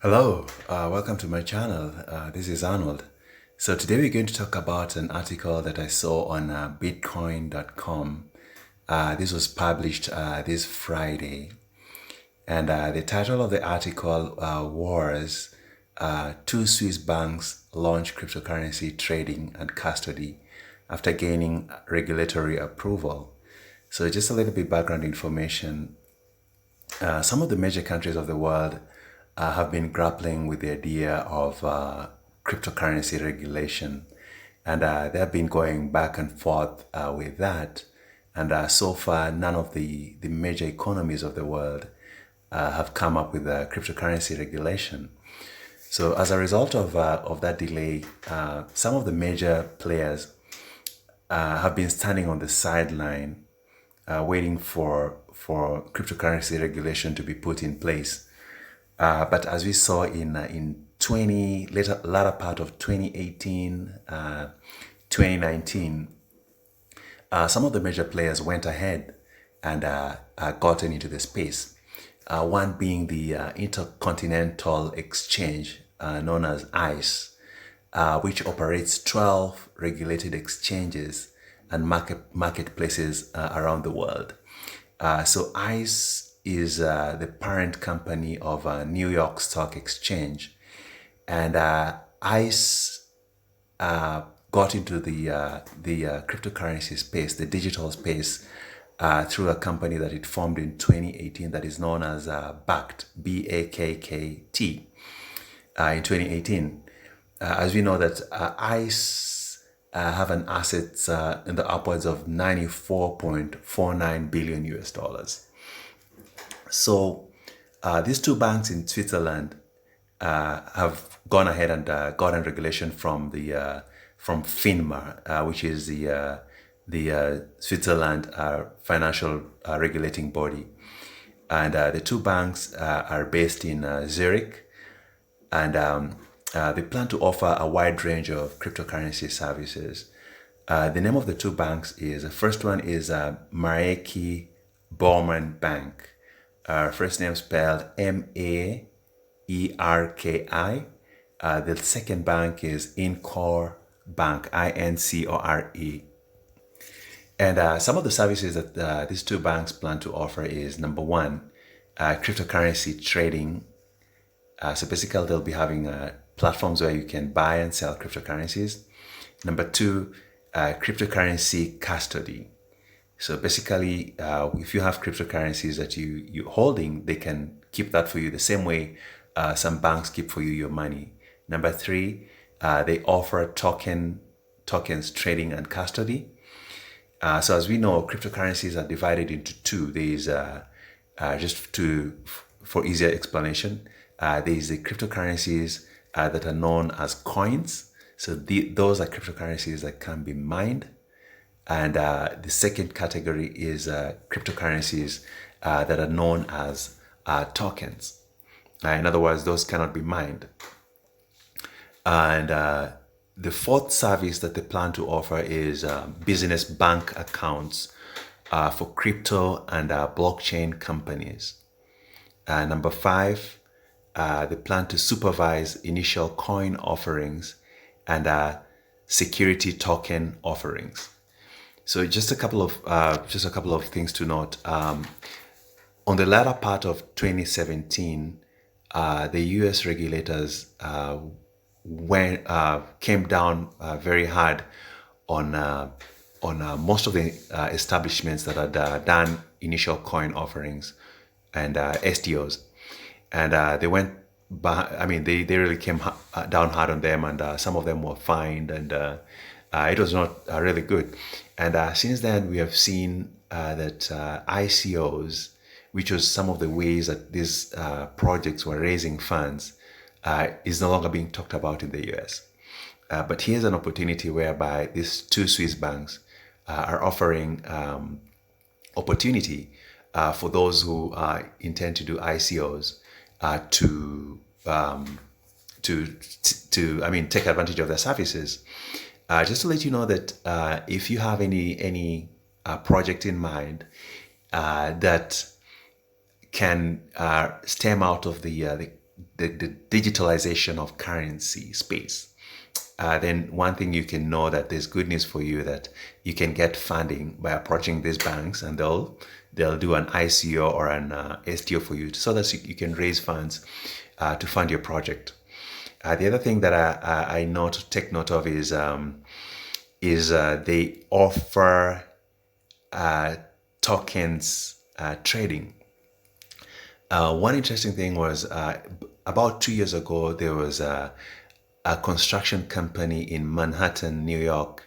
Hello, welcome to my channel. This is Arnold. So today we're going to talk about an article that I saw on bitcoin.com. This was published this Friday, and the title of the article was Two Swiss Banks Launch Cryptocurrency Trading and Custody After Gaining Regulatory Approval. So just a little bit background information. Some of the major countries of the world have been grappling with the idea of cryptocurrency regulation, and they have been going back and forth with that. And so far, none of the major economies of the world have come up with a cryptocurrency regulation. So, as a result of that delay, some of the major players have been standing on the sideline waiting for cryptocurrency regulation to be put in place. But as we saw in latter part of 2018, 2019, some of the major players went ahead and gotten into the space. One being the Intercontinental Exchange, known as ICE, which operates 12 regulated exchanges and marketplaces around the world. So ICE is the parent company of New York Stock Exchange, and ICE got into the cryptocurrency space, the digital space, through a company that it formed in 2018 that is known as BACT, BAKKT, in 2018. As we know that ICE have an assets in the upwards of 94.49 billion US dollars. So these two banks in Switzerland have gone ahead and gotten regulation from the from FINMA, which is the Switzerland financial regulating body, and the two banks are based in Zurich, and they plan to offer a wide range of cryptocurrency services. The name of the two banks is, the first one is Maerki Baumann Bank. First name spelled Maerki. The second bank is Incore Bank, Incore. And some of the services that these two banks plan to offer is, number one, cryptocurrency trading. So basically, they'll be having platforms where you can buy and sell cryptocurrencies. Number two, cryptocurrency custody. So basically, if you have cryptocurrencies that you're holding, they can keep that for you the same way some banks keep for you your money. Number three, they offer tokens trading and custody. So as we know, cryptocurrencies are divided into two. There is for easier explanation, there is the cryptocurrencies that are known as coins. So those are cryptocurrencies that can be mined. And the second category is cryptocurrencies that are known as tokens. In other words, those cannot be mined. And the fourth service that they plan to offer is business bank accounts for crypto and blockchain companies. Number five, they plan to supervise initial coin offerings and security token offerings. So just a couple of things to note. On the latter part of 2017, the U.S. regulators came down very hard on most of the establishments that had done initial coin offerings and STOs, and they went. They really came down hard on them, and some of them were fined, and it was not really good. And since then, we have seen that ICOs, which was some of the ways that these projects were raising funds, is no longer being talked about in the US. But here's an opportunity whereby these two Swiss banks are offering opportunity for those who intend to do ICOs to take advantage of their services. Just to let you know that if you have any project in mind that can stem out of the the digitalization of currency space, then one thing you can know that there's good news for you, that you can get funding by approaching these banks, and they'll do an ICO or an STO for you, so that you can raise funds to fund your project. The other thing that I know to take note of is they offer tokens trading. One interesting thing was about 2 years ago, there was a construction company in Manhattan, New York,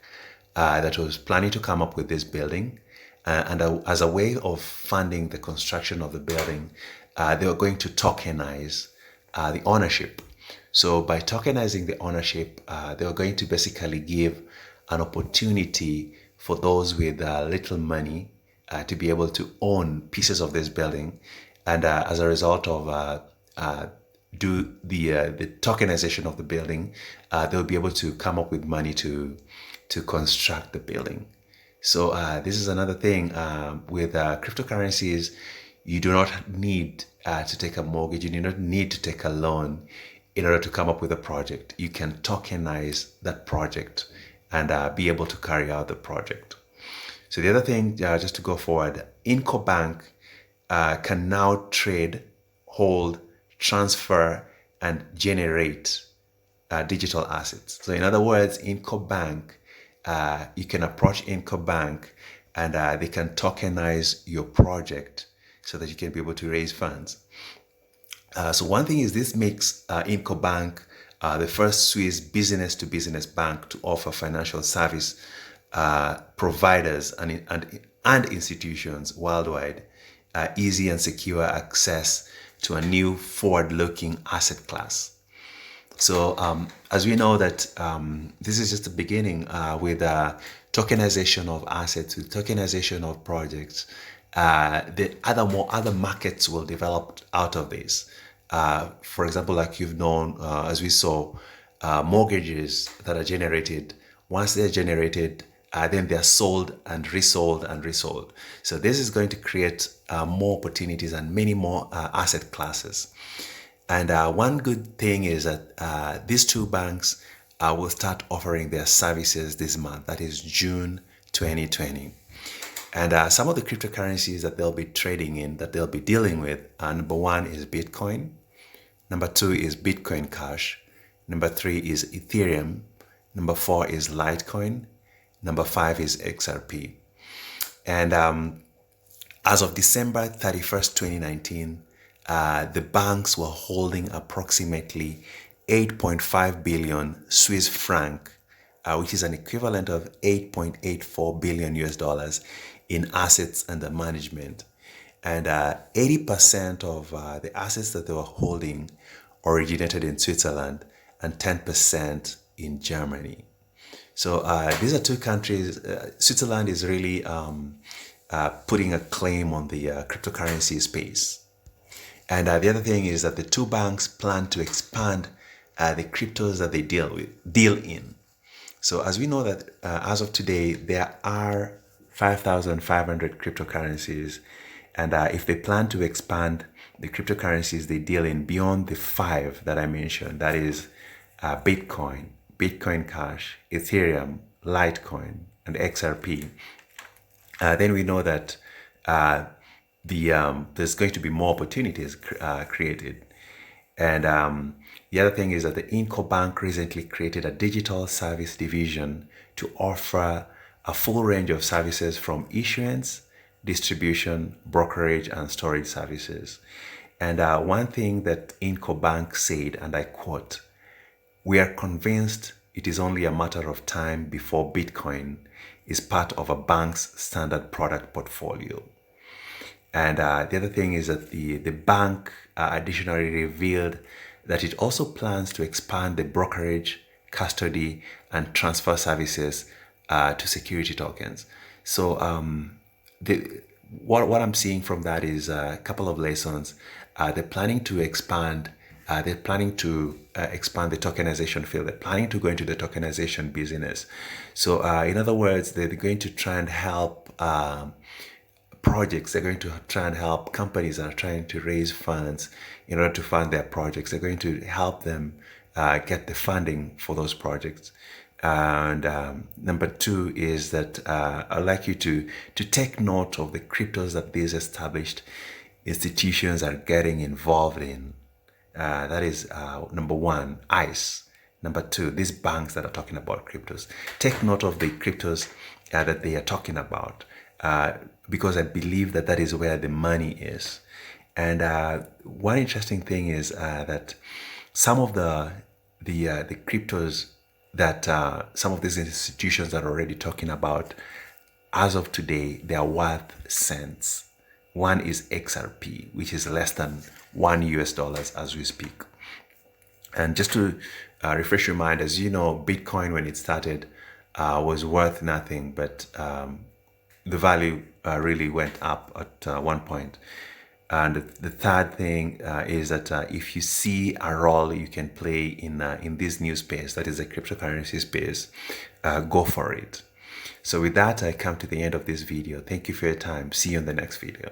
that was planning to come up with this building. As a way of funding the construction of the building, they were going to tokenize the ownership. So by tokenizing the ownership, they were going to basically give an opportunity for those with little money to be able to own pieces of this building, and as a result of do the tokenization of the building, they'll be able to come up with money to construct the building. So this is another thing with cryptocurrencies. You do not need to take a mortgage. You do not need to take a loan in order to come up with a project. You can tokenize that project and be able to carry out the project. So the other thing, just to go forward, IncoBank can now trade, hold, transfer, and generate digital assets. So in other words, IncoBank, you can approach IncoBank and they can tokenize your project so that you can be able to raise funds. So one thing is, this makes IncoBank the first Swiss business-to-business bank to offer financial service providers and institutions worldwide easy and secure access to a new forward-looking asset class. So as we know that this is just the beginning with tokenization of assets, with tokenization of projects, the other markets will develop out of this. For example, like you've known, as we saw, mortgages that are generated, once they're generated, then they're sold and resold and resold. So this is going to create more opportunities and many more asset classes. And one good thing is that these two banks will start offering their services this month, that is June 2020. And some of the cryptocurrencies that they'll be trading in, that they'll be dealing with, number one is Bitcoin, number two is Bitcoin Cash, number three is Ethereum, number four is Litecoin, number five is XRP. And as of December 31st, 2019, the banks were holding approximately 8.5 billion Swiss franc, which is an equivalent of 8.84 billion US dollars in assets under management. And 80% of the assets that they were holding originated in Switzerland and 10% in Germany. So these are two countries. Switzerland is really putting a claim on the cryptocurrency space. And the other thing is that the two banks plan to expand the cryptos that they deal in. So as we know that as of today, there are 5,500 cryptocurrencies. And if they plan to expand the cryptocurrencies they deal in beyond the five that I mentioned, that is Bitcoin, Bitcoin Cash, Ethereum, Litecoin, and XRP, then we know that there's going to be more opportunities created. And the other thing is that the IncoBank recently created a digital service division to offer a full range of services from issuance, distribution, brokerage, and storage services. And one thing that IncoBank said, and I quote, "We are convinced it is only a matter of time before Bitcoin is part of a bank's standard product portfolio." And the other thing is that the bank additionally revealed that it also plans to expand the brokerage, custody, and transfer services to security tokens. So what I'm seeing from that is a couple of lessons. They're planning to expand. They're planning to expand the tokenization field. They're planning to go into the tokenization business. So in other words, they're going to try and help projects. They're going to try and help companies that are trying to raise funds in order to fund their projects. They're going to help them get the funding for those projects. And number two is that I'd like you to take note of the cryptos that these established institutions are getting involved in. That is number one, ICE. Number two, these banks that are talking about cryptos. Take note of the cryptos that they are talking about, because I believe that that is where the money is. And one interesting thing is that some of the cryptos that some of these institutions are already talking about, as of today, they are worth cents. One is XRP, which is less than $1 as we speak. And just to refresh your mind, as you know, Bitcoin when it started was worth nothing, but the value really went up at one point. And the third thing is that if you see a role you can play in this new space, that is the cryptocurrency space, go for it. So with that, I come to the end of this video. Thank you for your time. See you in the next video.